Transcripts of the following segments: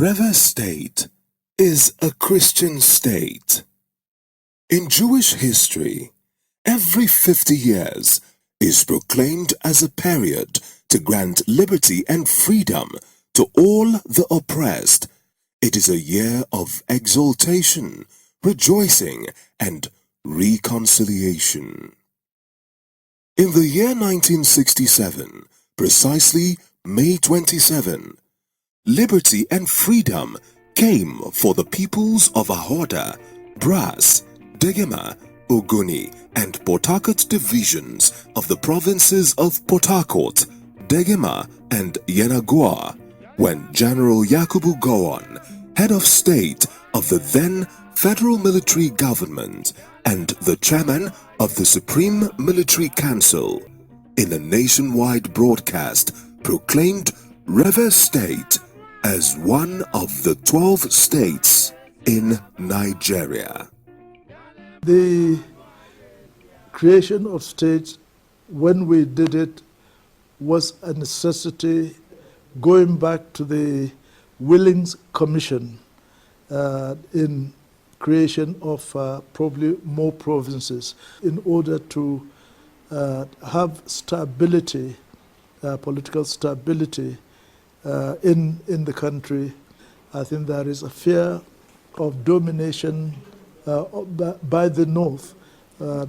Rivers State is a Christian state. In Jewish history, every 50 years is proclaimed as a period to grant liberty and freedom to all the oppressed. It is a year of exaltation, rejoicing, and reconciliation. In the year 1967, precisely May 27, liberty and freedom came for the peoples of Ahoda, Brass, Degema, Ogoni, and Port Harcourt divisions of the provinces of Port Harcourt, Degema, and Yenagoa, when General Yakubu Gowon, head of state of the then Federal Military Government and the chairman of the Supreme Military Council, in a nationwide broadcast proclaimed Rivers State as one of the 12 states in Nigeria. The creation of states, when we did it, was a necessity going back to the Willings Commission in creation of probably more provinces in order to have stability, political stability in the country. I think there is a fear of domination by the North, to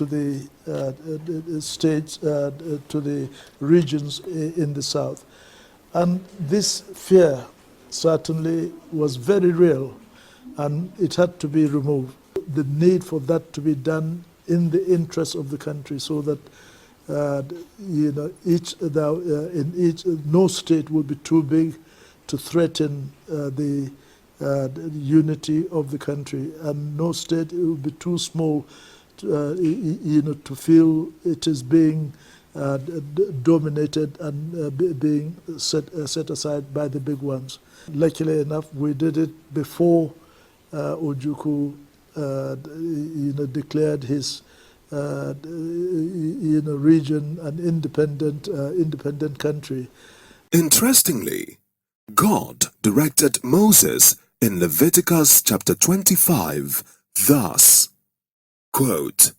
the states, to the regions in the South. And this fear certainly was very real, and it had to be removed. The need for that to be done in the interest of the country, so that no state would be too big to threaten the unity of the country, and no state would be too small to feel it is being dominated and being set aside by the big ones. Luckily enough, we did it before Ojukwu declared his region an independent country. Interestingly, God directed Moses in Leviticus chapter 25 thus, quote,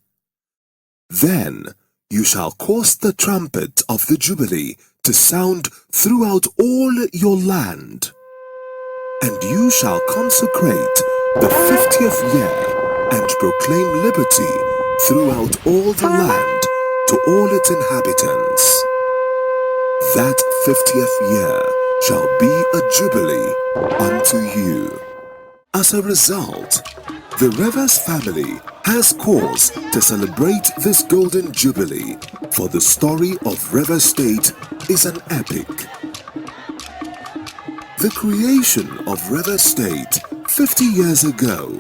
"Then you shall cause the trumpet of the Jubilee to sound throughout all your land, and you shall consecrate the 50th year and proclaim liberty throughout all the land to all its inhabitants. That 50th year shall be a jubilee unto you." As a result, the Rivers family has cause to celebrate this golden jubilee, for the story of Rivers State is an epic. The creation of Rivers State 50 years ago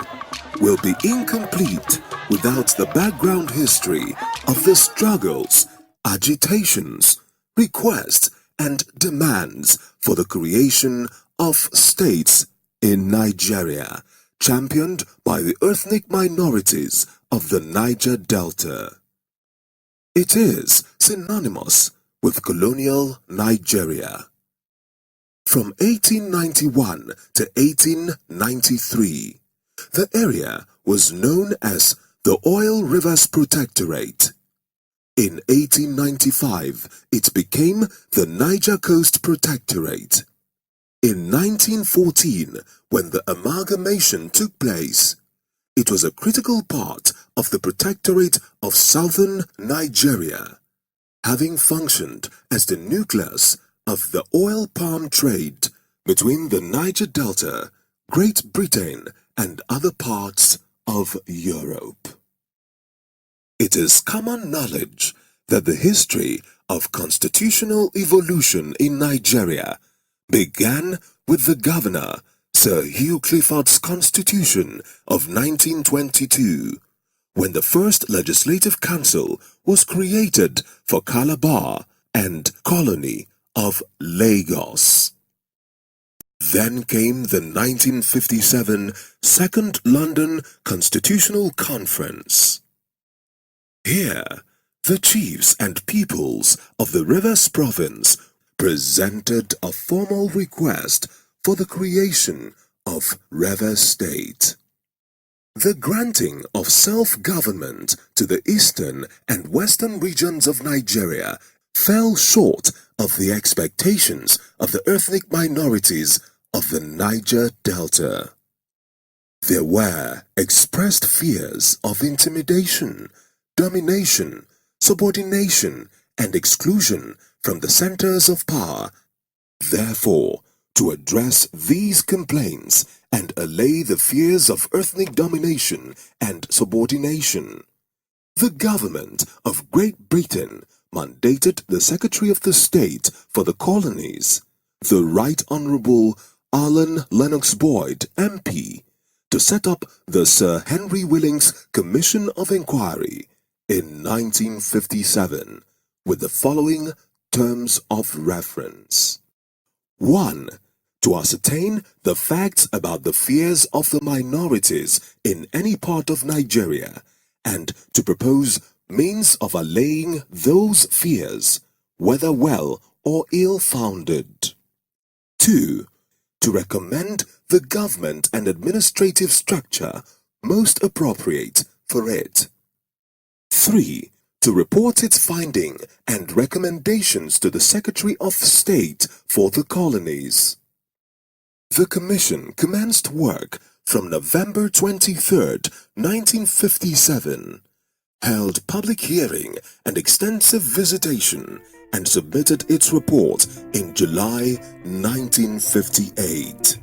will be incomplete without the background history of the struggles, agitations, requests, and demands for the creation of states in Nigeria, championed by the ethnic minorities of the Niger Delta. It is synonymous with colonial Nigeria. From 1891 to 1893, the area was known as the Oil Rivers Protectorate. In 1895, it became the Niger Coast Protectorate. In 1914, when the amalgamation took place, it was a critical part of the Protectorate of Southern Nigeria, having functioned as the nucleus of the oil palm trade between the Niger Delta, Great Britain, and other parts of Europe. It is common knowledge that the history of constitutional evolution in Nigeria began with the Governor Sir Hugh Clifford's Constitution of 1922, when the first Legislative Council was created for Calabar and Colony of Lagos. Then came the 1957 Second London Constitutional Conference. Here, the chiefs and peoples of the Rivers Province presented a formal request for the creation of Rivers State. The granting of self-government to the eastern and western regions of Nigeria fell short of the expectations of the ethnic minorities of the Niger Delta. There were expressed fears of intimidation, domination, subordination, and exclusion from the centers of power. Therefore, to address these complaints and allay the fears of ethnic domination and subordination, the government of Great Britain mandated the Secretary of the State for the Colonies, the Right Honourable Alan Lennox Boyd, MP, to set up the Sir Henry Willings Commission of Inquiry in 1957 with the following terms of reference. 1. To ascertain the facts about the fears of the minorities in any part of Nigeria and to propose means of allaying those fears, whether well or ill-founded. 2. To recommend the government and administrative structure most appropriate for it. 3. To report its finding and recommendations to the Secretary of State for the Colonies. The Commission commenced work from November 23, 1957, held public hearing and extensive visitation, and submitted its report in July 1958.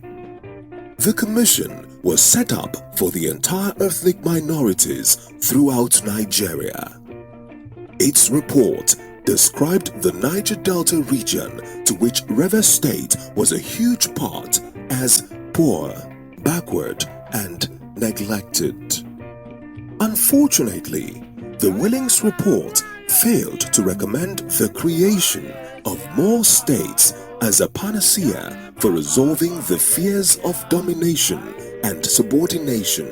The Commission was set up for the entire ethnic minorities throughout Nigeria. Its report described the Niger Delta region, to which Rivers State was a huge part, as poor, backward, and neglected. Unfortunately, the Willings report failed to recommend the creation of more states as a panacea for resolving the fears of domination and subordination.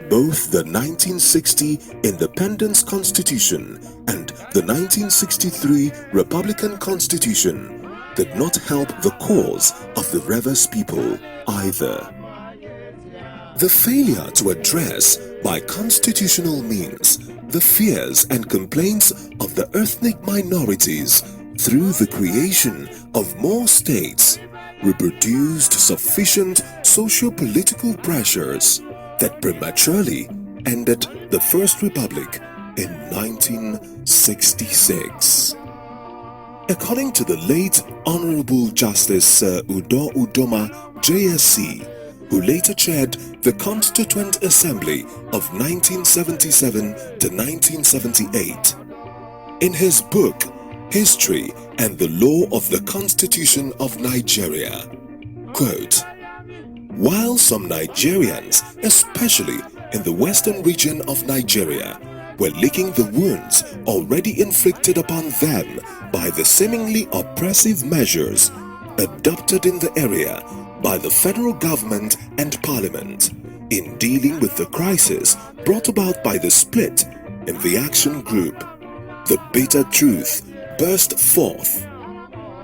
Both the 1960 Independence Constitution and the 1963 Republican Constitution did not help the cause of the Rivers people either. The failure to address by constitutional means the fears and complaints of the ethnic minorities through the creation of more states reproduced sufficient socio-political pressures that prematurely ended the First Republic in 1966. According to the late Honorable Justice Sir Udo Udoma, JSC, who later chaired the Constituent Assembly of 1977 to 1978, in his book, History and the Law of the Constitution of Nigeria, quote, "While some Nigerians, especially in the western region of Nigeria, were licking the wounds already inflicted upon them by the seemingly oppressive measures adopted in the area by the federal government and parliament in dealing with the crisis brought about by the split in the action group, the bitter truth burst forth.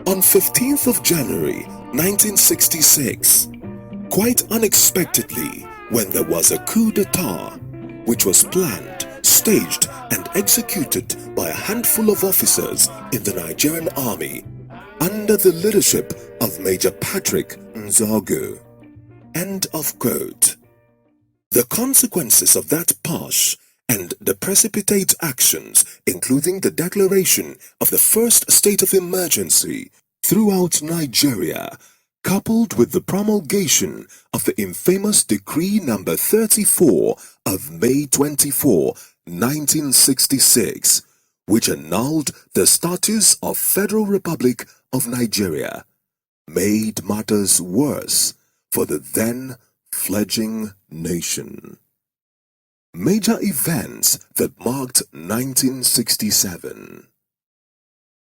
On 15th of January 1966, quite unexpectedly, when there was a coup d'etat, which was planned, staged and executed by a handful of officers in the Nigerian army under the leadership of Major Patrick Nzogu." End of quote. The consequences of that push and the precipitate actions, including the declaration of the first state of emergency throughout Nigeria, coupled with the promulgation of the infamous Decree number 34 of May 24, 1966, which annulled the status of Federal Republic of Nigeria, made matters worse for the then fledgling nation. Major events that marked 1967.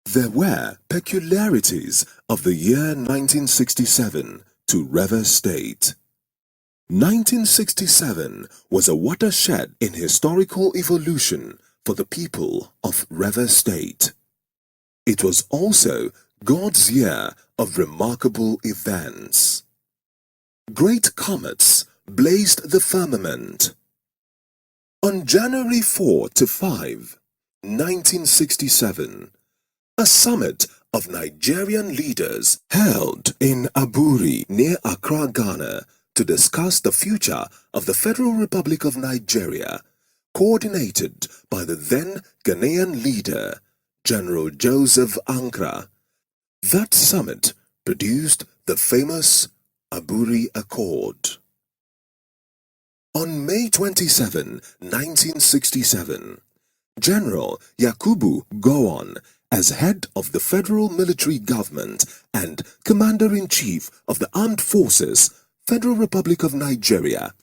There were peculiarities of the year 1967 to Rivers State. 1967 was a watershed in historical evolution for the people of Rivers State. It was also God's year of remarkable events. Great comets blazed the firmament. On January 4 to 5, 1967, a summit of Nigerian leaders held in Aburi near Accra, Ghana, to discuss the future of the Federal Republic of Nigeria, coordinated by the then Ghanaian leader, General Joseph Ankara. That summit produced the famous Aburi Accord. On May 27, 1967, General Yakubu Gowon, as head of the federal military government and Commander-in-Chief of the Armed Forces, Federal Republic of Nigeria,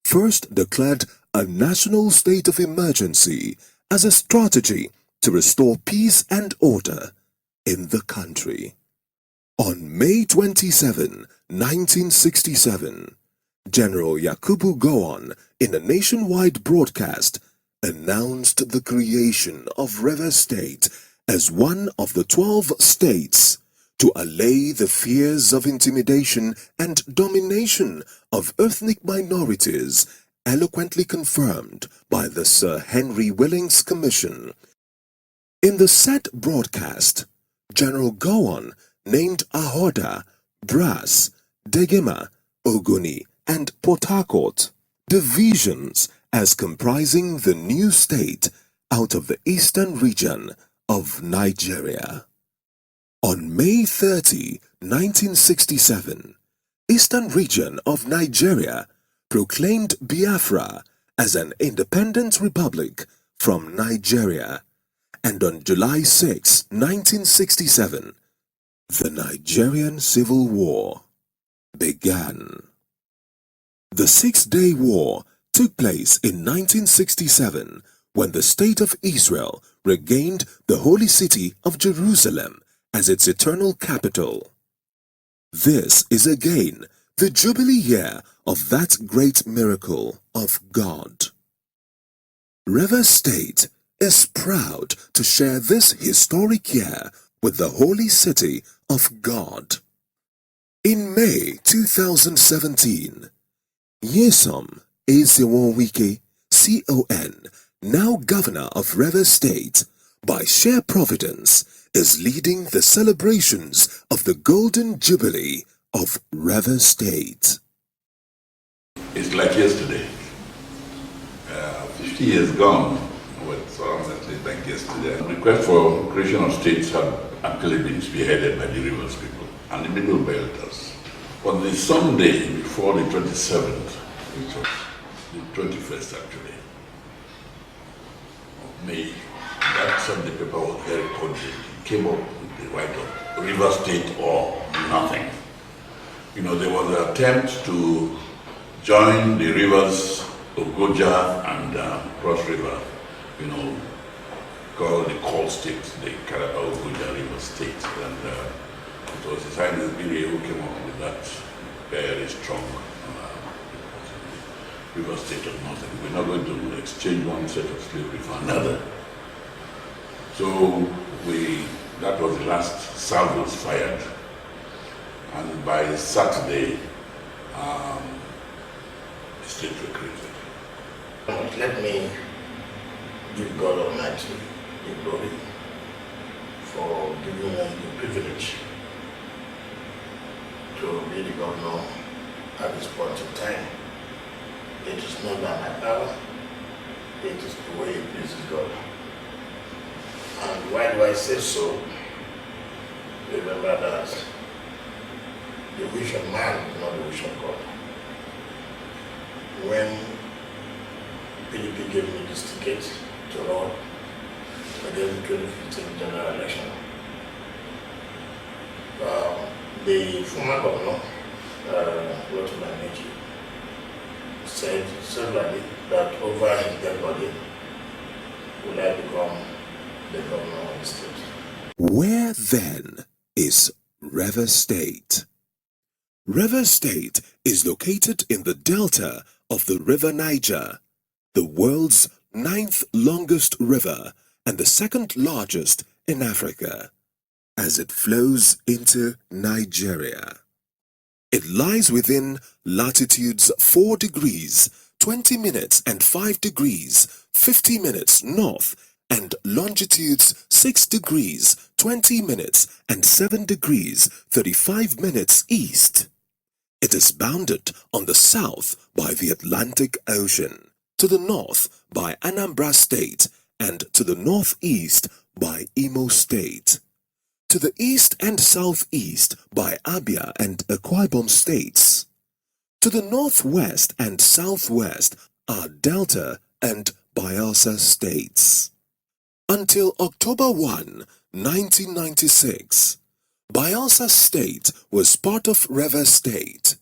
first declared a national state of emergency as a strategy to restore peace and order in the country. On May 27, 1967, General Yakubu Gowon, in a nationwide broadcast, announced the creation of Rivers State as one of the 12 states to allay the fears of intimidation and domination of ethnic minorities, eloquently confirmed by the Sir Henry Willings Commission. In the said broadcast, General Gowon named Ahoda, Brass, Degema, Ogoni, and Port Harcourt divisions as comprising the new state out of the eastern region of Nigeria. On May 30, 1967, Eastern region of Nigeria proclaimed Biafra as an independent republic from Nigeria, and on July 6, 1967, the Nigerian Civil War began. The Six-Day War took place in 1967 when the State of Israel regained the holy city of Jerusalem as its eternal capital. This is again the Jubilee year of that great miracle of God. Rivers State is proud to share this historic year with the holy city of God. In May 2017, Nyesom Ezeonwike, CON, now Governor of Rivers State, by sheer providence, is leading the celebrations of the Golden Jubilee of Rivers State. It's like yesterday. 50 years gone, it's like yesterday. The request for creation of states had actually been spearheaded by the Rivers people and the Middle Belters. On the Sunday before the 27th, which was the 21st actually, of May, that Sunday paper was very cogent. It came up with the write-up, River State or nothing. You know, there was an attempt to join the rivers of Goja and Cross River, you know, called the Call State, the Carabao-Goja River State. And it was the scientist Biri who came up with that very strong River State of nothing. We're not going to exchange one set of slavery for another. So that was the last salvos fired. And by Saturday, the state were created. Let me give God Almighty the glory for giving me the privilege to be the governor at this point in time. It is not by my power, it is the way it pleases God. And why do I say so? Remember that the wish of man is not the wish of God. When PDP gave me this ticket to run against the 2015 general election, the former governor, Rotimi Amaechi, said severally that over his dead body will I become the governor of the state. Where then is Rivers State? Rivers State is located in the delta of the River Niger, the world's 9th longest river and the 2nd largest in Africa. as it flows into Nigeria. It lies within latitudes 4 degrees, 20 minutes and 5 degrees, 50 minutes north, and longitudes 6 degrees, 20 minutes and 7 degrees, 35 minutes east. It is bounded on the south by the Atlantic Ocean, to the north by Anambra State, and to the northeast by Imo State, to the east and southeast by Abia and Akwa Ibom states. To the northwest and southwest are Delta and Bayelsa states. Until October 1, 1996, Bayelsa State was part of Rivers State.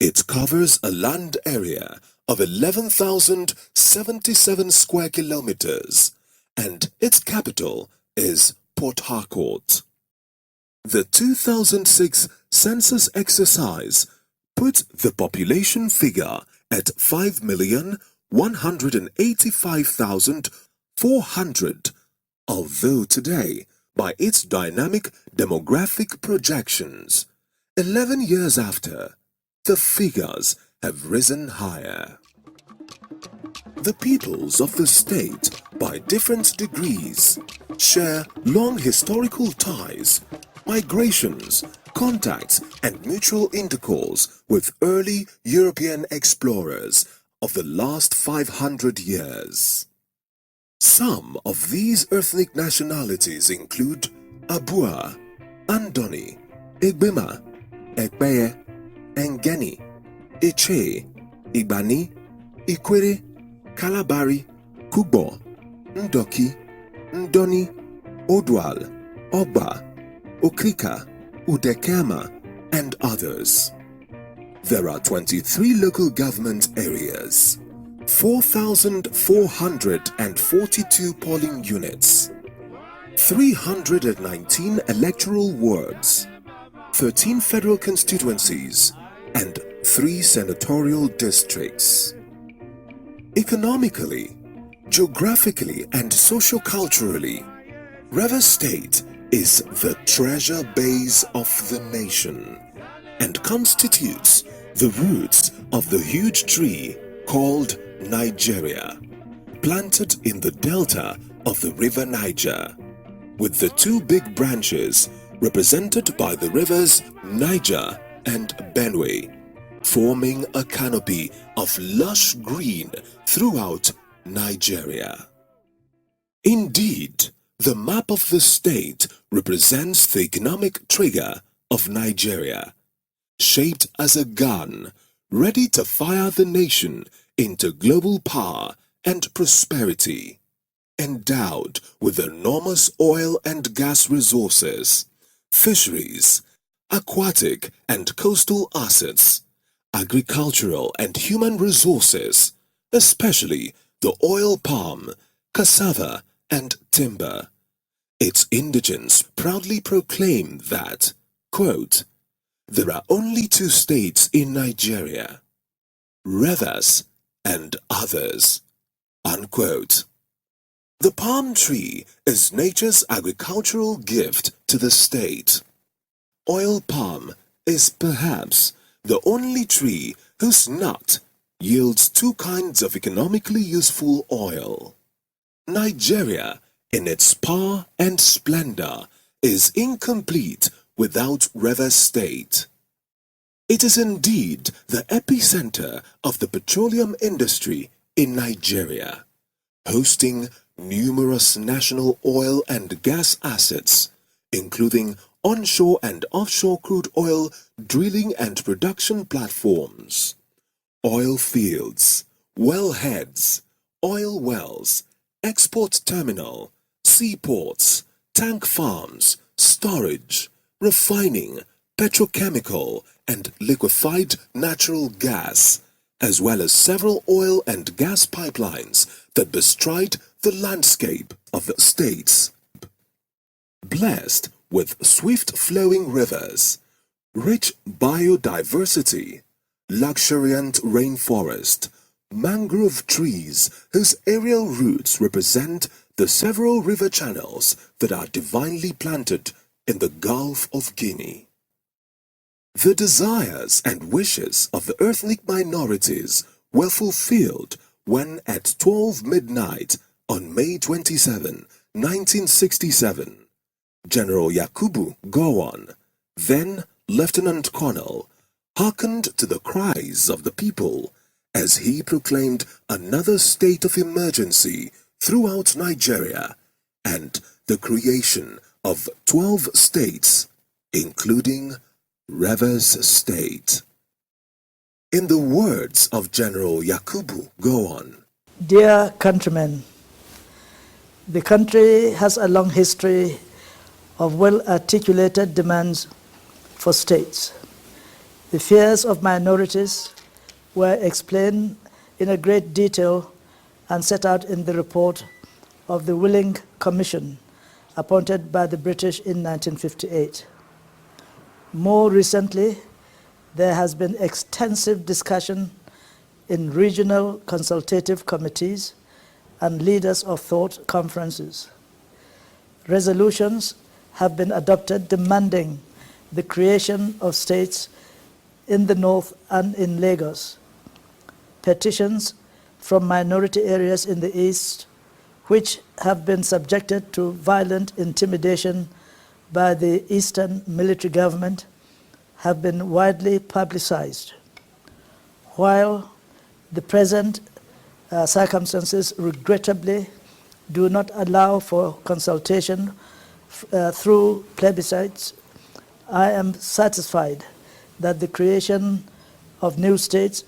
It covers a land area of 11,077 square kilometers, and its capital is Port Harcourt. The 2006 census exercise put the population figure at 5,185,400, although today, by its dynamic demographic projections, 11 years after, the figures have risen higher. The peoples of the state, by different degrees, share long historical ties, migrations, contacts, and mutual intercourse with early European explorers of the last 500 years. Some of these ethnic nationalities include Abua, Andoni, Igbima, Ekpeye, Engeni, Iche, Igbani, Ikwere, Kalabari, Kubo, Ndoki, Ndoni, Odwal, Ogba, Okrika, Udekama, and others. There are 23 local government areas, 4,442 polling units, 319 electoral wards, 13 federal constituencies, and 3 senatorial districts. Economically, geographically, and socio-culturally, Rivers State is the treasure base of the nation and constitutes the roots of the huge tree called Nigeria, planted in the delta of the river Niger, with the 2 big branches represented by the rivers Niger and Benue, forming a canopy of lush green throughout Nigeria. Indeed, the map of the state represents the economic trigger of Nigeria, shaped as a gun, ready to fire the nation into global power and prosperity. Endowed with enormous oil and gas resources, fisheries, aquatic and coastal assets, agricultural and human resources, especially the oil palm, cassava, and timber. Its indigents proudly proclaim that, quote, there are only 2 states in Nigeria, Rivers and others, unquote. The palm tree is nature's agricultural gift to the state. Oil palm is perhaps the only tree whose nut yields 2 kinds of economically useful oil. Nigeria, in its power and splendor, is incomplete without Rivers State. It is indeed the epicenter of the petroleum industry in Nigeria, hosting numerous national oil and gas assets, including onshore and offshore crude oil drilling and production platforms, oil fields, wellheads, oil wells, export terminal, seaports, tank farms, storage, refining, petrochemical, and liquefied natural gas, as well as several oil and gas pipelines that bestride the landscape of the states. Blessed with swift-flowing rivers, rich biodiversity, luxuriant rainforest, mangrove trees whose aerial roots represent the several river channels that are divinely planted in the Gulf of Guinea. The desires and wishes of the ethnic minorities were fulfilled when at 12 midnight on May 27, 1967, General Yakubu Gowon, then Lieutenant Colonel, hearkened to the cries of the people as he proclaimed another state of emergency throughout Nigeria and the creation of 12 states, including Rivers State. In the words of General Yakubu Gowon, Dear countrymen, the country has a long history of well-articulated demands for states. The fears of minorities were explained in a great detail and set out in the report of the Willing Commission appointed by the British in 1958. More recently, there has been extensive discussion in regional consultative committees and leaders of thought conferences. Resolutions have been adopted demanding the creation of states in the north and in Lagos. Petitions from minority areas in the east, which have been subjected to violent intimidation by the Eastern military government, have been widely publicized. While the present circumstances regrettably do not allow for consultation through plebiscites, I am satisfied that the creation of new states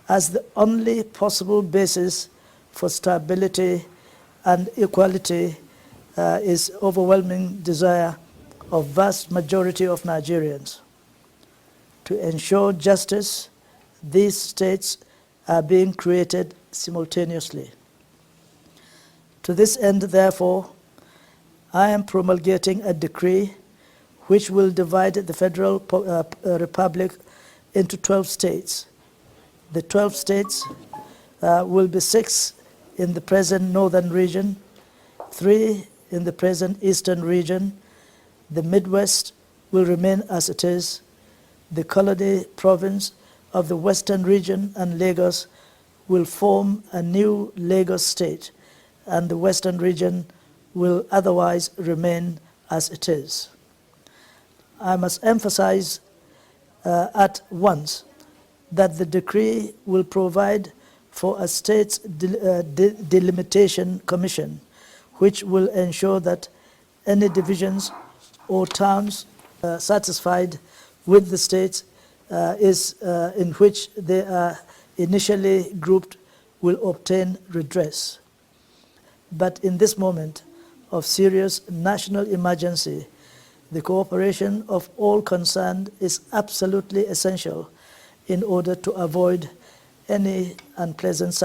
as the only possible basis for stability and equality is overwhelming desire of vast majority of Nigerians. To ensure justice, these states are being created simultaneously. To this end, therefore, I am promulgating a decree which will divide the Federal Republic into 12 states. The 12 states will be 6 in the present northern region, 3 in the present eastern region. The Midwest will remain as it is. The colony province of the western region and Lagos will form a new Lagos state, and the western region will otherwise remain as it is. I must emphasize at once that the decree will provide for a state's delimitation commission, which will ensure that any divisions or towns satisfied with the states in which they are initially grouped will obtain redress. But in this moment of serious national emergency, the cooperation of all concerned is absolutely essential in order to avoid any unpleasant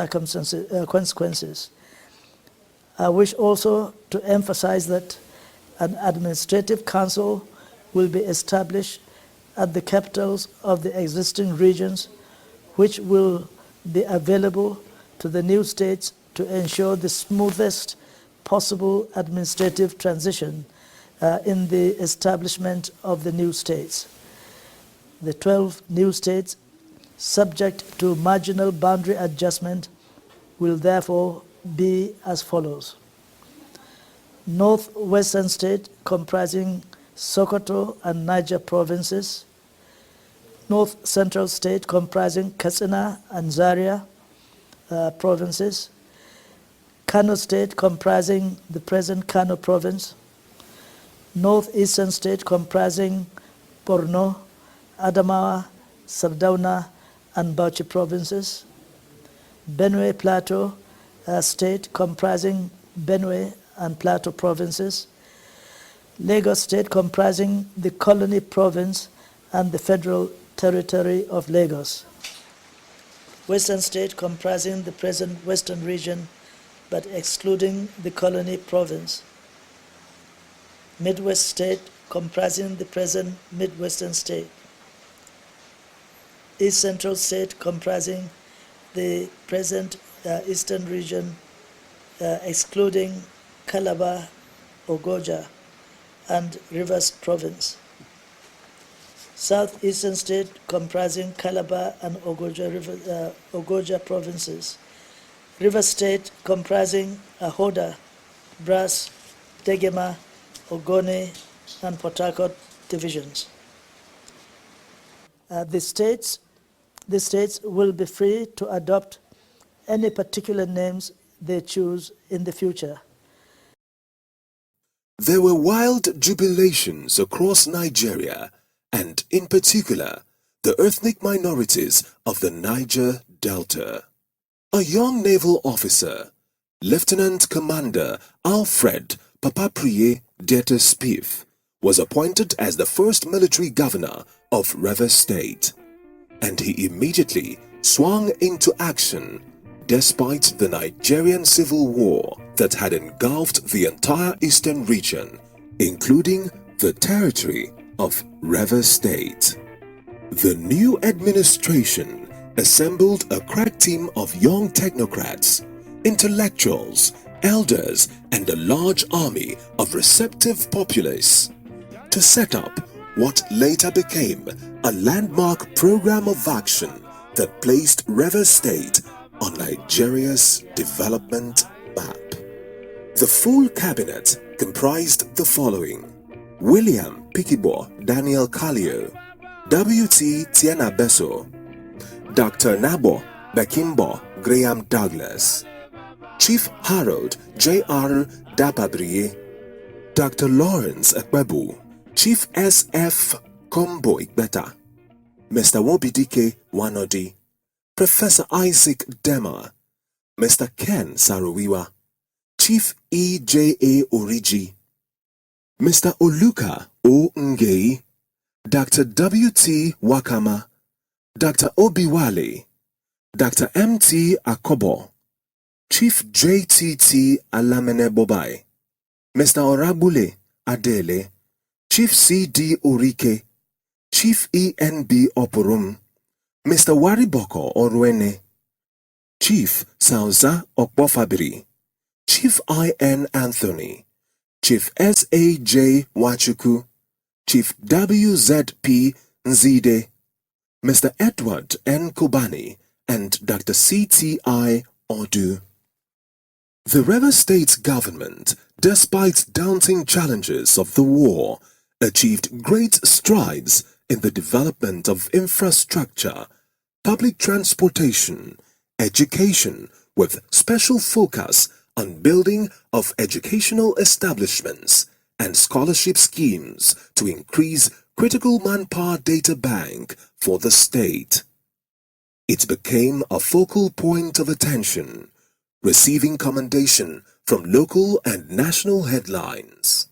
consequences. I wish also to emphasize that an administrative council will be established at the capitals of the existing regions, which will be available to the new states to ensure the smoothest possible administrative transition in the establishment of the new states. The 12 new states, subject to marginal boundary adjustment, will therefore be as follows. Northwestern state comprising Sokoto and Niger provinces, North Central state comprising Katsina and Zaria provinces, Kano state comprising the present Kano province, Northeastern state comprising Borno, Adamawa, Sardauna, and Bauchi provinces, Benue Plateau state comprising Benue and Plateau provinces, Lagos state comprising the Colony province and the Federal Territory of Lagos, Western state comprising the present Western region but excluding the Colony province, Midwest state comprising the present Midwestern state, East Central state comprising the present Eastern region excluding Calabar, Ogoja, and Rivers Province. Southeastern State comprising Calabar and Ogoja provinces. River State comprising Ahoda, Brass, Degema, Ogoni, and Port Harcourt divisions. The states will be free to adopt any particular names they choose in the future. There were wild jubilations across Nigeria, and in particular, the ethnic minorities of the Niger Delta. A young naval officer, Lieutenant Commander Alfred Papapriye Dete Spiff, was appointed as the first military governor of Rivers State, and he immediately swung into action despite the Nigerian Civil War that had engulfed the entire eastern region, including the territory of Rivers State. The new administration assembled a crack team of young technocrats, intellectuals, elders, and a large army of receptive populace to set up what later became a landmark program of action that placed Rivers State on Nigeria's development map. The full cabinet comprised the following: William Pikibo Daniel Kalio, W.T. Tiena Beso, Dr. Nabo Bekimbo Graham Douglas, Chief Harold J.R. Dapabriye, Dr. Lawrence Ekwebu, Chief S.F. Kombo Ikbeta, Mr. Wobidike Wanodi, Professor Isaac Dema, Mr. Ken Sarowiwa, Chief E.J.A. Oriji, Mr. Oluka O. Ngei, Dr. W.T. Wakama, Dr. Obiwale, Dr. M.T. Akobo, Chief J.T.T. Alamene Bobai, Mr. Orabule Adele, Chief C.D. Orike, Chief E.N.B. Oporum, Mr. Wariboko Orwene, Chief Sauza Okbofabiri, Chief I.N. Anthony, Chief S.A.J. Wachuku, Chief W.Z.P. Nzide, Mr. Edward N. Kubani, and Dr. C.T.I. Odu. The Rivers State government, despite daunting challenges of the war, achieved great strides in the development of infrastructure, public transportation, education, with special focus on building of educational establishments and scholarship schemes to increase critical manpower data bank for the state. It became a focal point of attention, receiving commendation from local and national headlines.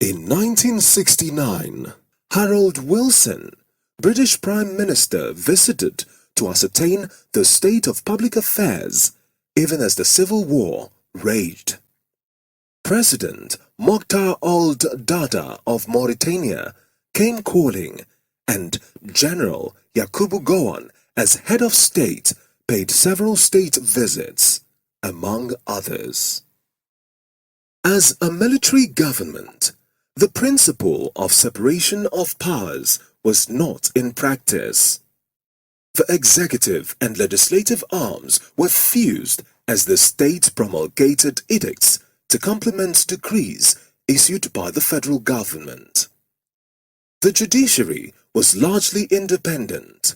In 1969, Harold Wilson, British Prime Minister, visited to ascertain the state of public affairs even as the Civil War raged. President Mokhtar Ould Dada of Mauritania came calling, and General Yakubu Gowon, as head of state, paid several state visits, among others. As a military government, the principle of separation of powers was not in practice. The executive and legislative arms were fused as the state promulgated edicts to complement decrees issued by the federal government. The judiciary was largely independent,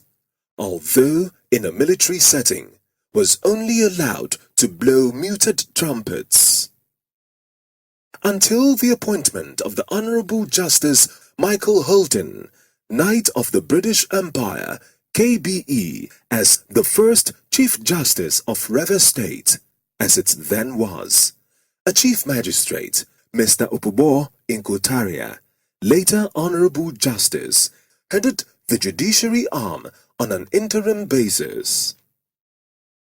although in a military setting was only allowed to blow muted trumpets. Until the appointment of the Honorable Justice Michael Holden, Knight of the British Empire, KBE, as the first Chief Justice of Rivers State, as it then was, a Chief Magistrate, Mr. Opubo Inkotaria, later Honorable Justice, headed the judiciary arm on an interim basis.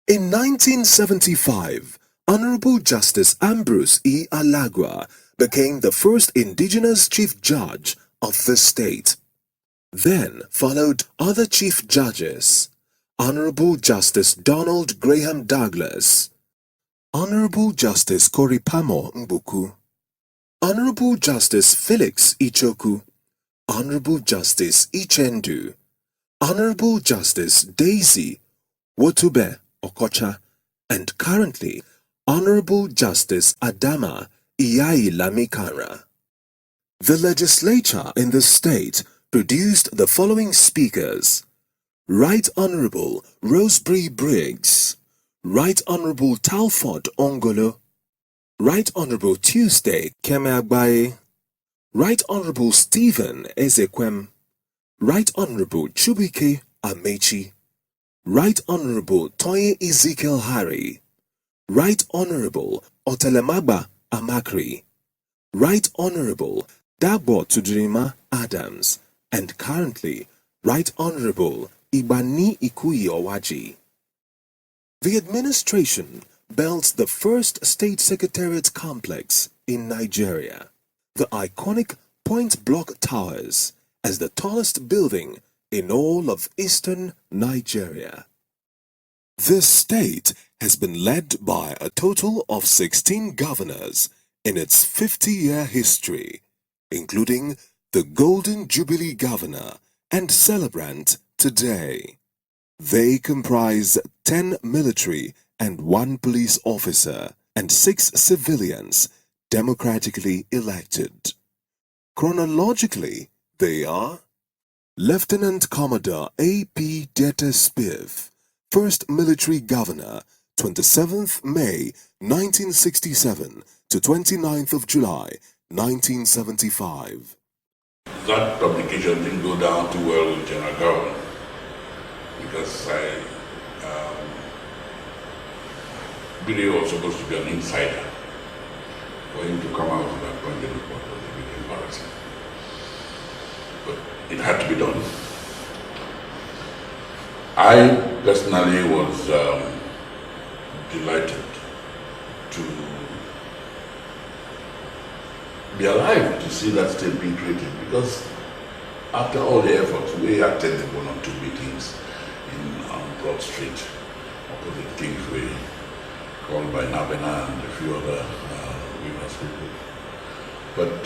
In 1975, Honorable Justice Ambrose E. Alagua became the first indigenous Chief Judge of the state. Then followed other Chief Judges: Honorable Justice Donald Graham Douglas, Honorable Justice Koripamo Mbuku, Honorable Justice Felix Ichoku, Honorable Justice Ichendu, Honorable Justice Daisy Wotube Okocha, and currently Honorable Justice Adama Iyai Lamikara. The legislature in the state produced the following speakers: Right Honorable Rosebery Briggs, Right Honorable Talford Ongolo, Right Honorable Tuesday Kemeagbaye, Right Honorable Stephen Ezekwem, Right Honorable Chubike Amechi, Right Honorable Toye Ezekiel Harry, Right Honorable Otelemagba Amakri, Right Honorable Dabo Tudrima Adams, and currently Right Honorable Ibani Ikuyi Owaji. The administration built the first state secretariat complex in Nigeria, the iconic Point Block Towers, as the tallest building in all of eastern Nigeria. This state has been led by a total of 16 governors in its 50-year history, including the Golden Jubilee Governor and celebrant today. They comprise 10 military and 1 police officer and 6 civilians democratically elected. Chronologically, they are Lieutenant Commodore A.P. Dete Spiff, First Military Governor, 27th May 1967 to 29th of July 1975. That publication didn't go down too well with General Gowon because Billy was supposed to be an insider. For him to come out with that project report was a bit embarrassing. But it had to be done. I personally was delighted to be alive to see that state being created, because after all the efforts, we attended 1 or 2 meetings on Broad Street, opposite Kingsway, called by Nabena and a few other Weavers people. But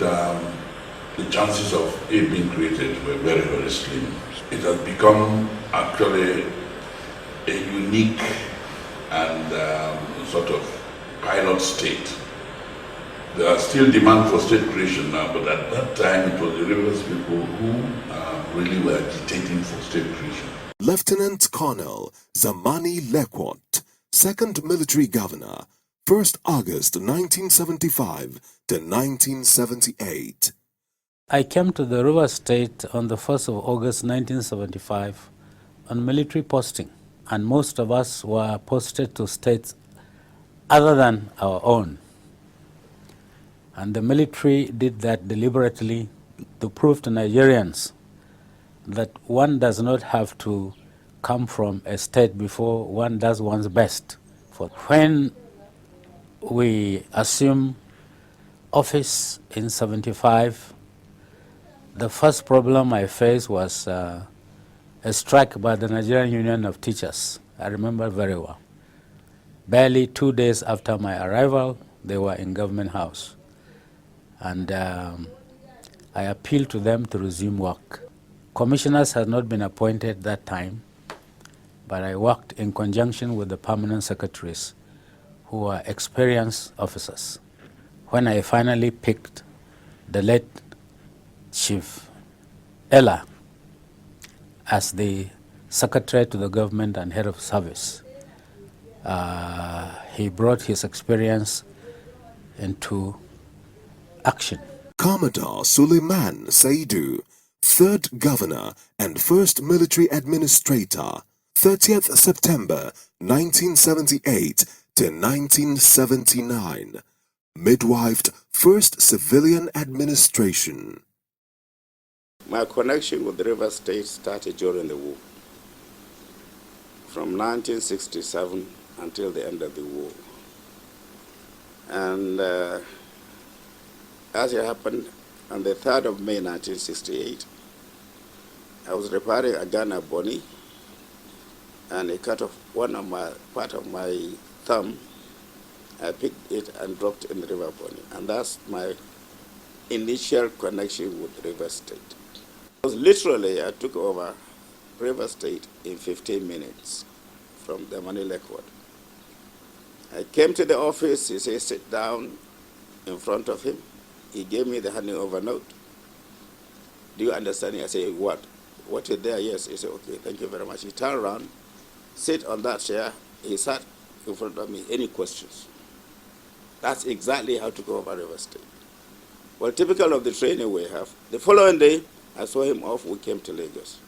the chances of it being created were very, very slim. It has become actually a unique and sort of pilot state. There are still demand for state creation now, but at that time it was the Rivers people who really were agitating for state creation. Lieutenant Colonel Zamani Lekwot, Second Military Governor, 1st August 1975 to 1978. I came to the River State on the 1st of August 1975 on military posting, and most of us were posted to states other than our own. And the military did that deliberately to prove to Nigerians that one does not have to come from a state before one does one's best. For when we assumed office in 75, the first problem I faced was a strike by the Nigerian Union of Teachers. I remember very well. Barely 2 days after my arrival, they were in Government House. And I appealed to them to resume work. Commissioners had not been appointed that time, but I worked in conjunction with the permanent secretaries, who were experienced officers. When I finally picked the late Chief Ella as the secretary to the government and head of service, he brought his experience into action. Commodore Suleiman Saidu, 3rd Governor and 1st Military Administrator, 30th September 1978 to 1979. Midwifed 1st Civilian Administration. My connection with the River State started during the war, from 1967 until the end of the war. And as it happened, on the 3rd of May 1968, I was repairing a gun at Bonny, and it cut off part of my thumb. I picked it and dropped in the River Bonny, and that's my initial connection with River State. Because literally, I took over River State in 15 minutes from the Manila court. I came to the office, he said, sit down in front of him. He gave me the handing over note. Do you understand? I say, what? What is there? Yes. He said, okay, thank you very much. He turned around, sit on that chair. He sat in front of me. Any questions? That's exactly how to go over River State. Well, typical of the training we have. The following day, I saw him off. We came to Lagos.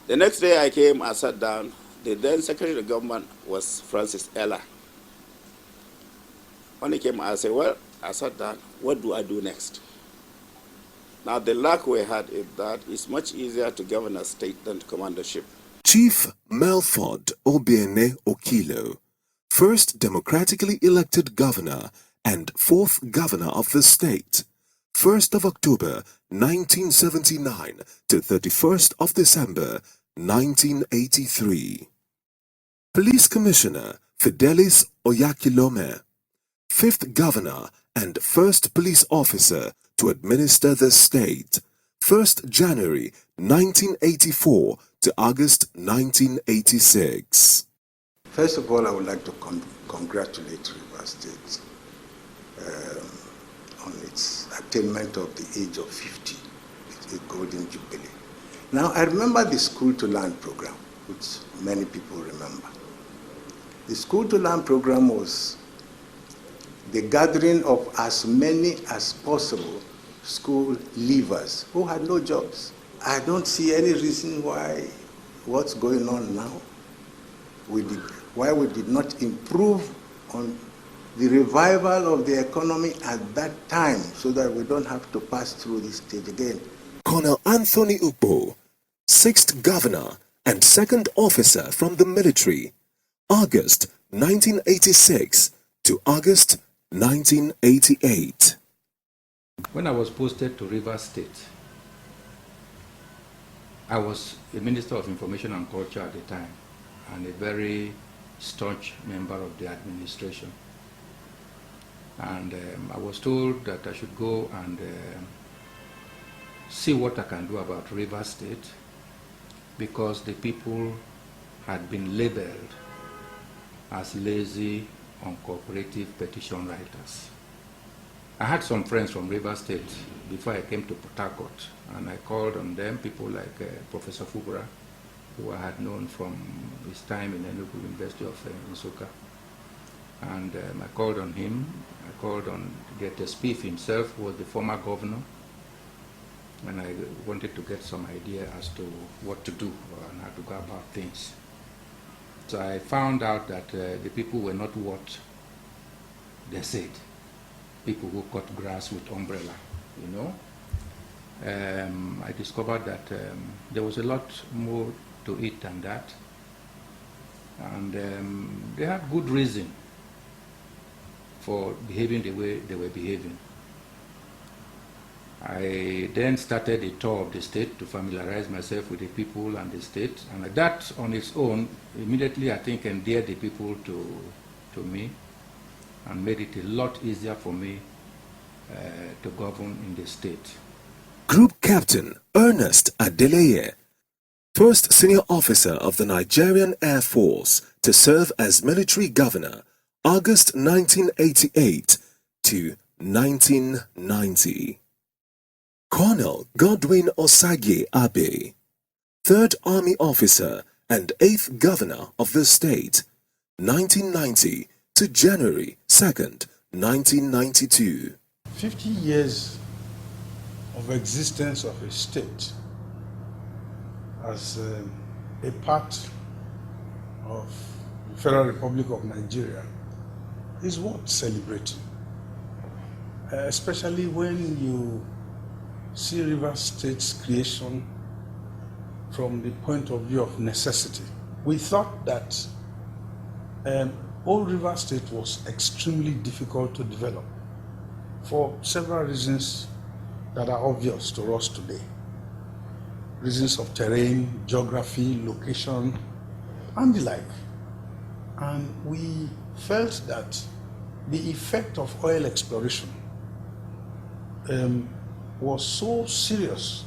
The next day I came, I sat down. The then Secretary of Government was Francis Ella. When he came, I said, well, I sat down. What do I do next? Now, the luck we had is that it's much easier to govern a state than to command a ship. Chief Melford Obiene Okilo, first democratically elected governor and fourth governor of the state, 1st of October 1979 to 31st of December 1983. Police Commissioner Fidelis Oyakilome, 5th governor and first police officer to administer the state, 1st January 1984 to August 1986. First of all, I would like to congratulate River State on its attainment of the age of 50, a golden jubilee. Now, I remember the School to Learn program, which many people remember. The School to Learn program was the gathering of as many as possible school leavers who had no jobs. I don't see any reason why what's going on now, why we did not improve on the revival of the economy at that time so that we don't have to pass through this stage again. Colonel Anthony Ukpo, 6th governor and 2nd officer from the military, August 1986 to August 1988. When I was posted to River State, I was a Minister of Information and Culture at the time and a very staunch member of the administration. And I was told that I should go and see what I can do about River State because the people had been labeled as lazy, uncooperative petition writers. I had some friends from River State before I came to Port Harcourt, and I called on them, people like Professor Fubra, who I had known from his time in Enugu University of Nsukka. And I called on him, I called on Gete Spieth himself, who was the former governor, and I wanted to get some idea as to what to do and how to go about things. So I found out that the people were not what they said. People who cut grass with umbrella, you know. I discovered that there was a lot more to it than that. And they had good reason for behaving the way they were behaving. I then started a tour of the state to familiarize myself with the people and the state, and that on its own immediately, I think, endeared the people to me and made it a lot easier for me to govern in the state. Group Captain Ernest Adeleye, first senior officer of the Nigerian Air Force to serve as military governor, August 1988 to 1990. Colonel Godwin Osage Abe, 3rd Army officer and 8th governor of the state, 1990 to January 2nd, 1992. 50 years of existence of a state as a part of the Federal Republic of Nigeria is worth celebrating, especially when you see River State's creation from the point of view of necessity. We thought that Old River State was extremely difficult to develop for several reasons that are obvious to us today. Reasons of terrain, geography, location, and the like. And we felt that the effect of oil exploration was so serious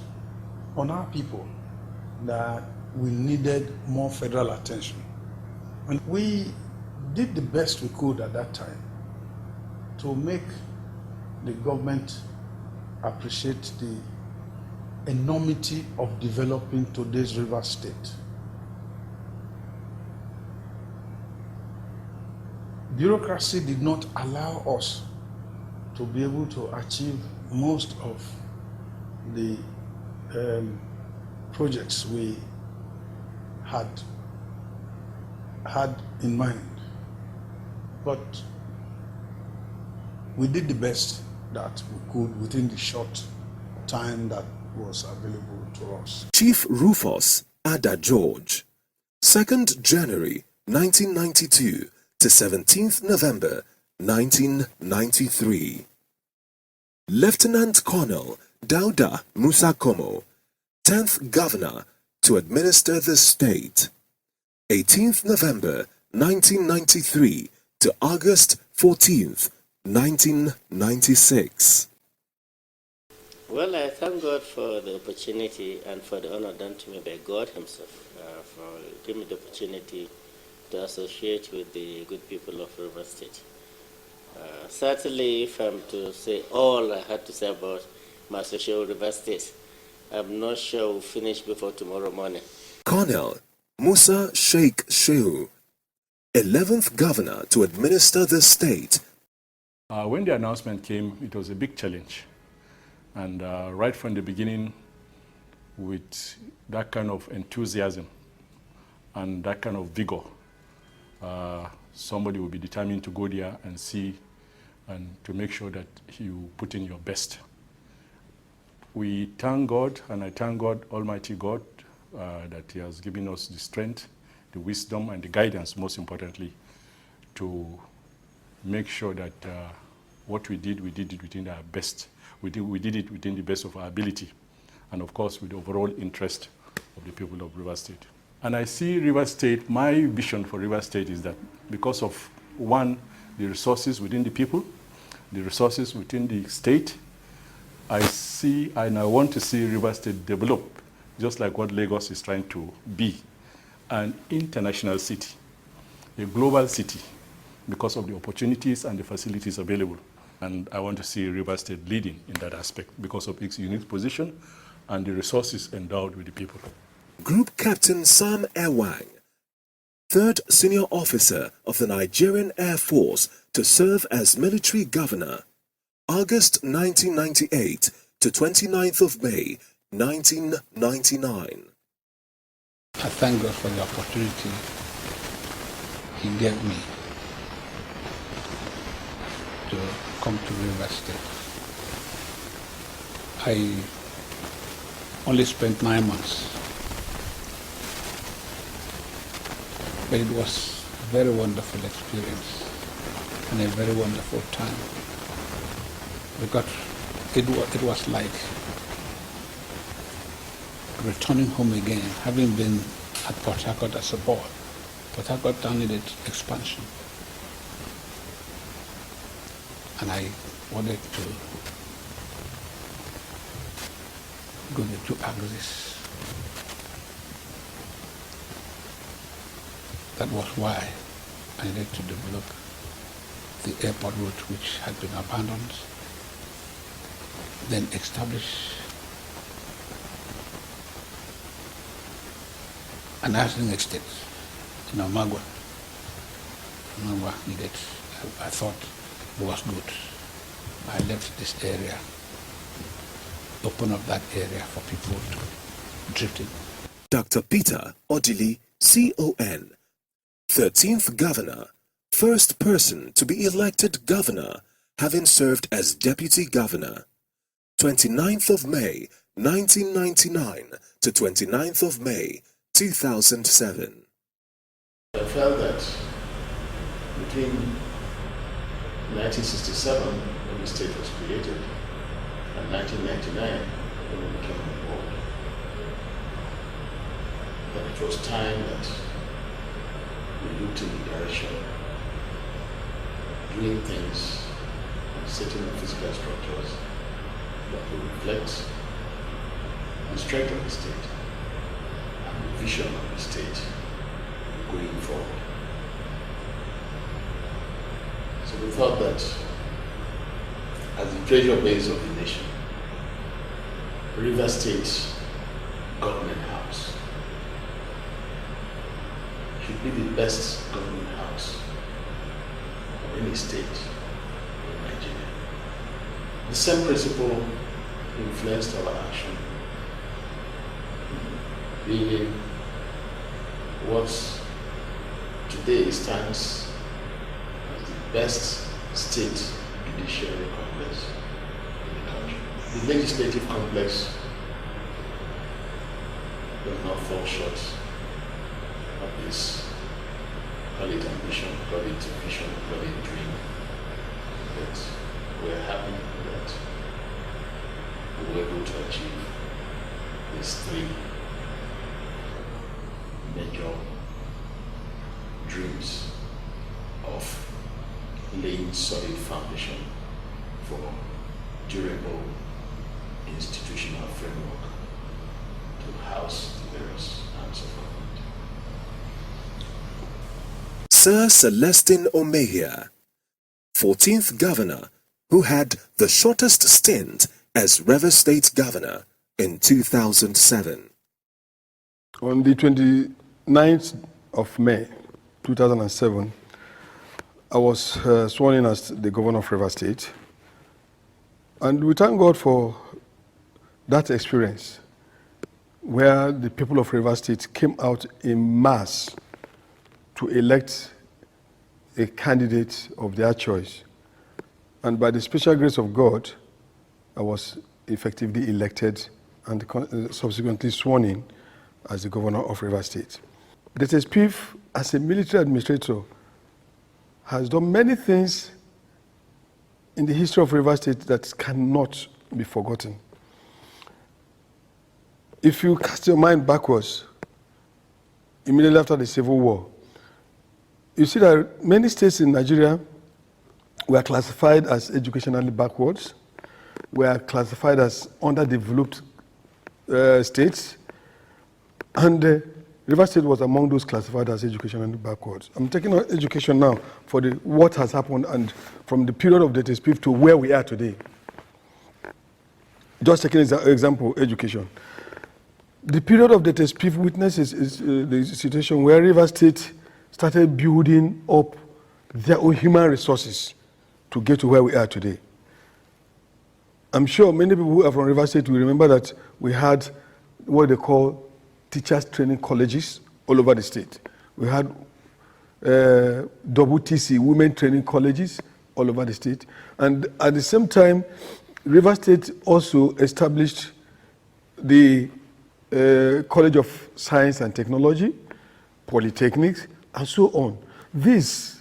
on our people that we needed more federal attention. And we did the best we could at that time to make the government appreciate the enormity of developing today's Rivers State. Bureaucracy did not allow us to be able to achieve most of the projects we had in mind. But we did the best that we could within the short time that was available to us. Chief Rufus Ada George, 2nd January 1992 to 17th November 1993. Lieutenant Colonel Dauda Musa Komo, 10th Governor to administer the state, 18th November 1993 to August 14th, 1996. Well, I thank God for the opportunity and for the honor done to me by God Himself for giving me the opportunity to associate with the good people of Rivers State. Certainly, if I'm to say all I had to say about my association with Rivers State, I'm not sure we'll finish before tomorrow morning. Colonel Musa Sheikh Shehu, 11th Governor to administer the state. When the announcement came, it was a big challenge. And right from the beginning, with that kind of enthusiasm and that kind of vigor, somebody will be determined to go there and see and to make sure that you put in your best. We thank God, and I thank God, Almighty God, that He has given us the strength, the wisdom, and the guidance, most importantly, to make sure that what we did it within our best. We did it within the best of our ability, and of course with the overall interest of the people of Rivers State. And I see Rivers State, my vision for Rivers State is that because of, one, the resources within the people, the resources within the state, I see and I want to see Rivers State develop, just like what Lagos is trying to be, an international city, a global city, because of the opportunities and the facilities available. And I want to see Rivers State leading in that aspect because of its unique position and the resources endowed with the people. Group Captain Sam Ewang, 3rd Senior Officer of the Nigerian Air Force to serve as Military Governor, August 1998 to 29th of May 1999. I thank God for the opportunity He gave me to come to Rivers State. I only spent 9 months, but it was a very wonderful experience and a very wonderful time, because it was like returning home again, having been at Port Harcourt as a boy. Port Harcourt town needed expansion, and I wanted to go the two axes. That was why I needed to develop the airport route, which had been abandoned, then establish an housing estate in Omagua. Omagua needed, I thought it was good. I left this area, open up that area for people to drift in. Dr. Peter Odili, CON, 13th Governor, first person to be elected Governor, having served as Deputy Governor, 29th of May, 1999 to 29th of May, 2007. I felt that between 1967, when the state was created, and 1999, when we came on board, that it was time that we looked in the direction of doing things and setting up physical structures that will reflect the strength of the state and the vision of the state going forward. So we thought that as the treasure base of the nation, Rivers State Government House should be the best government house of any state in Nigeria. The same principle influenced our action, being what today stands as the best state judiciary complex in the country. The legislative complex does not fall short of this, call it ambition, call it vision, call it dream. But we're happy that we were able to achieve these three major dreams of laying solid foundation for durable institutional framework to house the various arms of government. Sir Celestine Omehia, 14th governor who had the shortest stint as Rivers State governor in 2007. On the 29th of May 2007, I was sworn in as the governor of Rivers State. And we thank God for that experience where the people of Rivers State came out in mass to elect a candidate of their choice. And by the special grace of God, I was effectively elected and subsequently sworn in as the governor of Rivers State. The TSPIF, as a military administrator, has done many things in the history of Rivers State that cannot be forgotten. If you cast your mind backwards, immediately after the Civil War, you see that many states in Nigeria were classified as educationally backwards, were classified as underdeveloped states, and Rivers State was among those classified as educationally backwards. I'm taking education now for what has happened and from the period of the TSPIF to where we are today. Just taking as an example, education. The period of the TSPIF witnesses is the situation where Rivers State started building up their own human resources to get to where we are today. I'm sure many people who are from Rivers State will remember that we had what they call teachers training colleges all over the state. We had WTC, women training colleges, all over the state. And at the same time, Rivers State also established the College of Science and Technology, polytechnics, and so on. These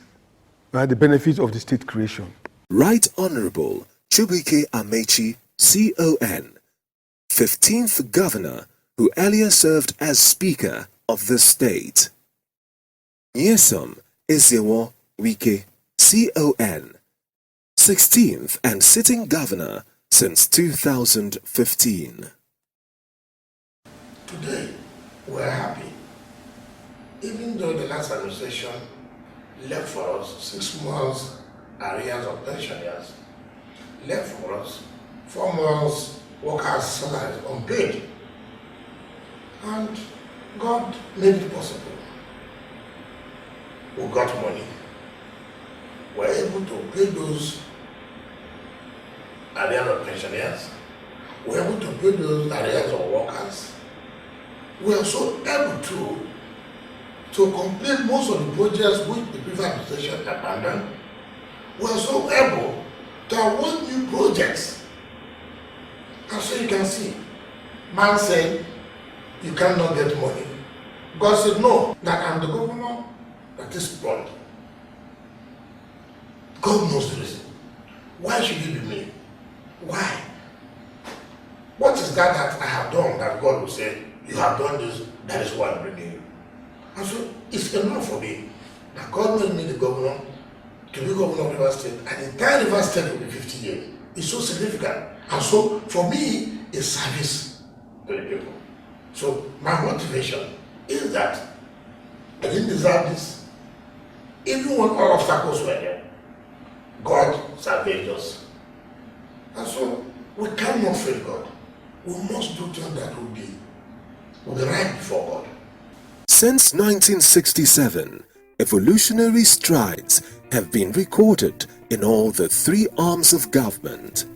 are the benefits of the state creation. Right Honorable Chibuike Amechi, CON, 15th governor who earlier served as Speaker of the state. Nyesom Ezewo Wike, CON, 16th and sitting governor since 2015. Today, we're happy. Even though the last administration left for us 6 months arrears of pensioners, left for us 4 months workers' salaries unpaid, and God made it possible. We got money. We're able to pay those arrears of pensioners. We're able to pay those arrears of workers. We are so able to complete most of the projects which the previous administration abandoned. We are so able to award new projects. And so you can see, man said, you cannot get money. God said, no, that I'm the governor that is brought. God knows the reason. Why should it be me? Why? What is that I have done that God will say, you have done this, that is why I'm bringing you? And so it's enough for me that God made me the governor, to be governor of Rivers State, and the entire Rivers State will be 50 years. is so significant. And so, for me, it's service to the people. So, my motivation is that I didn't deserve this. Even when all obstacles were there, God salvaged us. And so, we cannot fail God. We must do things that will be right before God. Since 1967, evolutionary strides have been recorded in all the three arms of government.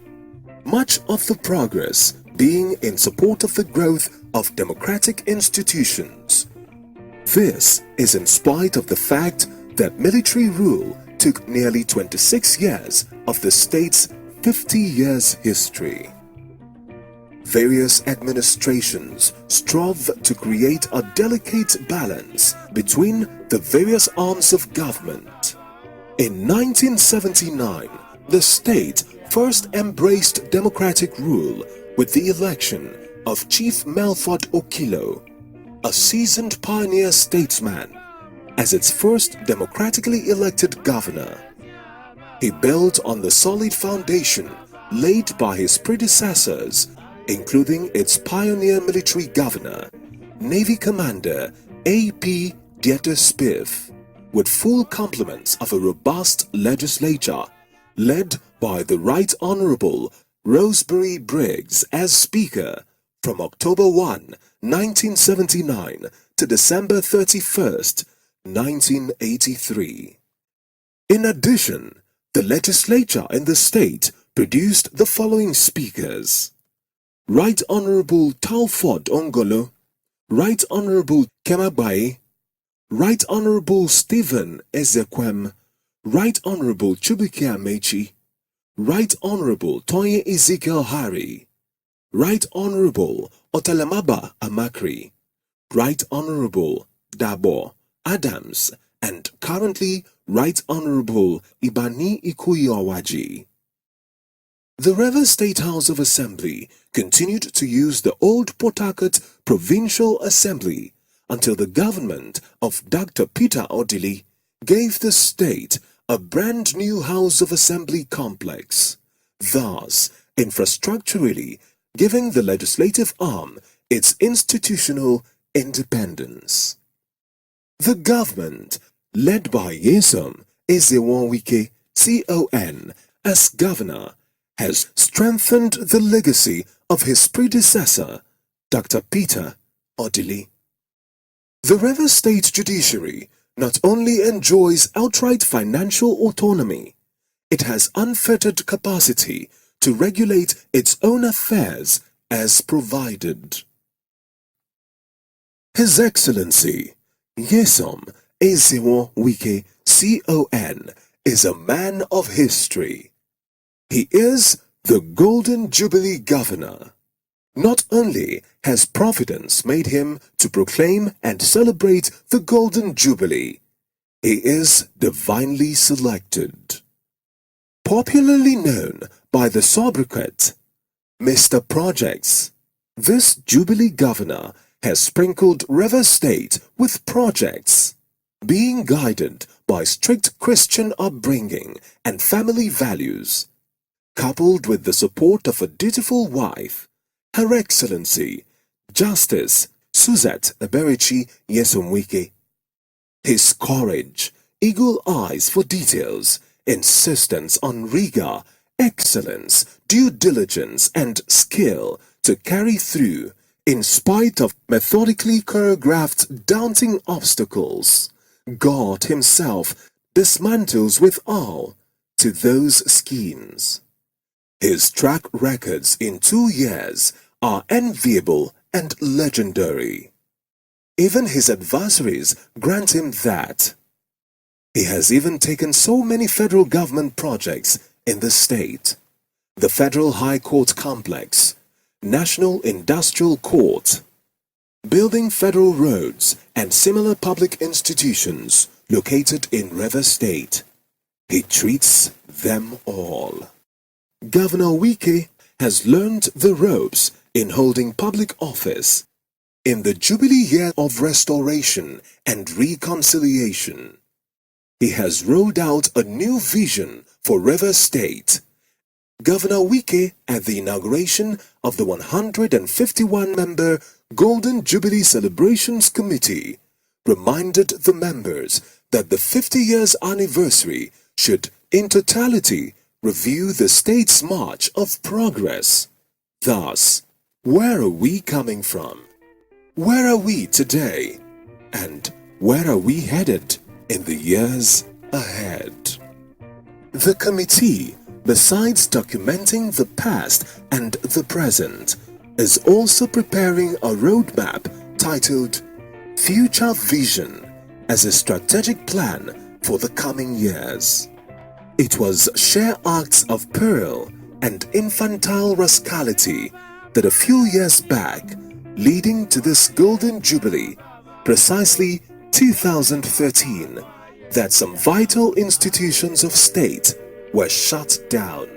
Much of the progress being in support of the growth of democratic institutions. This is in spite of the fact that military rule took nearly 26 years of the state's 50 years history. Various administrations strove to create a delicate balance between the various arms of government. In 1979, the state first embraced democratic rule with the election of Chief Melford Okilo, a seasoned pioneer statesman, as its first democratically elected governor. He built on the solid foundation laid by his predecessors, including its pioneer military governor, Navy Commander A.P. Dieter Spiff, with full complements of a robust legislature led by the Right Honorable Rosebery Briggs as Speaker from October 1, 1979 to December 31st, 1983. In addition, the legislature in the state produced the following speakers: Right Honorable Talford Ongolo, Right Honorable Kemabai, Right Honorable Stephen Ezekwem, Right Honorable Chubike Amechi, Right Honorable Toye Ezekiel Hari, Right Honorable Otalamaba Amakri, Right Honorable Dabo Adams, and currently Right Honorable Ibani Ikuyi-Awaji. The Rivers State House of Assembly continued to use the old Port Harcourt Provincial Assembly until the government of Dr. Peter Odili gave the state a brand new House of Assembly complex, thus infrastructurally giving the legislative arm its institutional independence. The government, led by Nyesom Ezeanwike, CON, as governor, has strengthened the legacy of his predecessor, Dr. Peter Odili. The Rivers State Judiciary not only enjoys outright financial autonomy, it has unfettered capacity to regulate its own affairs as provided. His Excellency Nyesom Ezeanwike, CON, is a man of history. He is the Golden Jubilee Governor. Not only has Providence made him to proclaim and celebrate the Golden Jubilee, he is divinely selected. Popularly known by the sobriquet Mr. Projects, this Jubilee Governor has sprinkled Rivers State with projects, being guided by strict Christian upbringing and family values, coupled with the support of a dutiful wife, Her Excellency, Justice Suzette Eberichi Nyesom-Wike. His courage, eagle eyes for details, insistence on rigor, excellence, due diligence, and skill to carry through in spite of methodically choreographed daunting obstacles, God himself dismantles with awe to those schemes. His track records in 2 years are enviable and legendary. Even his adversaries grant him that. He has even taken so many federal government projects in the state: the Federal High Court Complex, National Industrial Court, building federal roads and similar public institutions located in Rivers State. He treats them all. Governor Wike has learned the ropes in holding public office in the Jubilee Year of Restoration and Reconciliation. He has rolled out a new vision for Rivers State, Governor Wike, at the inauguration of the 151-member Golden Jubilee Celebrations Committee, reminded the members that the 50 years anniversary should, in totality, review the state's march of progress. Thus, where are we coming from? Where are we today? And where are we headed in the years ahead? The committee, besides documenting the past and the present, is also preparing a roadmap titled Future Vision as a strategic plan for the coming years. It was sheer acts of peril and infantile rascality that a few years back, leading to this Golden Jubilee, precisely 2013, that some vital institutions of state were shut down.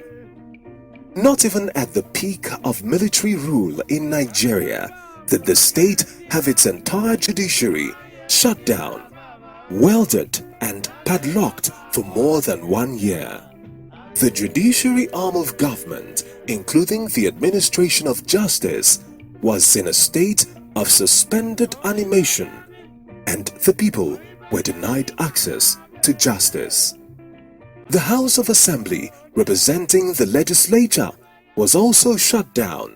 Not even at the peak of military rule in Nigeria did the state have its entire judiciary shut down, welded and padlocked for more than 1 year. The judiciary arm of government, including the administration of justice, was in a state of suspended animation, and the people were denied access to justice. The House of Assembly, representing the legislature, was also shut down.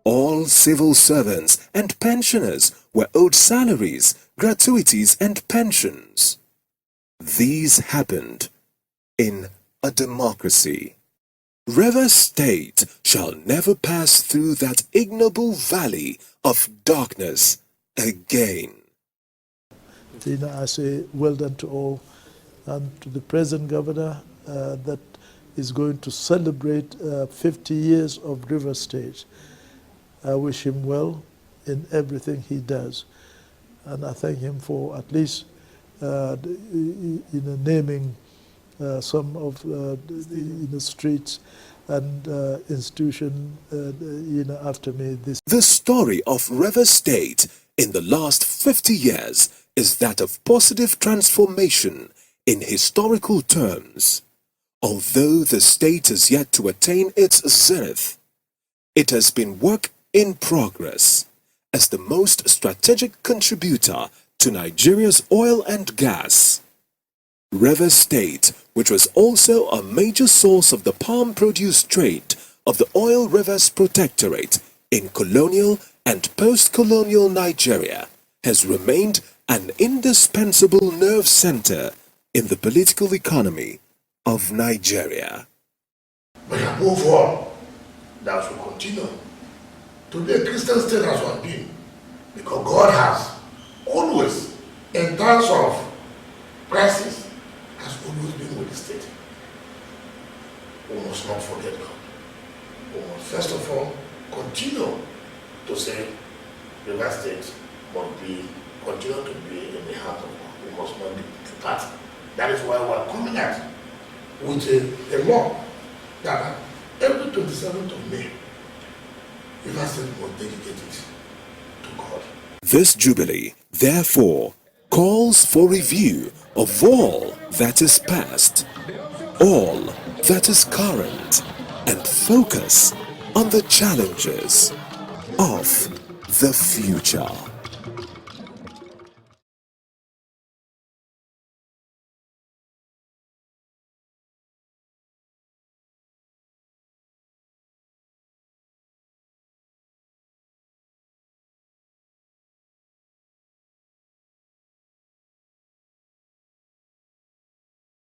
All civil servants and pensioners were owed salaries, gratuities, and pensions. These happened in a democracy. Rivers State shall never pass through that ignoble valley of darkness again. I say well done to all, and to the present governor that is going to celebrate 50 years of River State. I wish him well in everything he does, and I thank him for at least naming some of the streets and institution after me. The story of River State in the last 50 years is that of positive transformation in historical terms. Although the state is yet to attain its zenith, it has been work in progress as the most strategic contributor to Nigeria's oil and gas. River State, which was also a major source of the palm produce trade of the Oil Rivers Protectorate in colonial and post-colonial Nigeria, has remained an indispensable nerve center in the political economy of Nigeria. But above all, that we continue to be a Christian state as we have been, because God has always, in times of crisis, has always been with the state. We must not forget God. We must first of all continue to say River State must continue to be in the heart of God. We must not depart. That is why we are coming out with a law that every 27th of May, River State must dedicate it to God. This Jubilee, therefore, calls for review of all that is past, all that is current, and focus on the challenges of the future.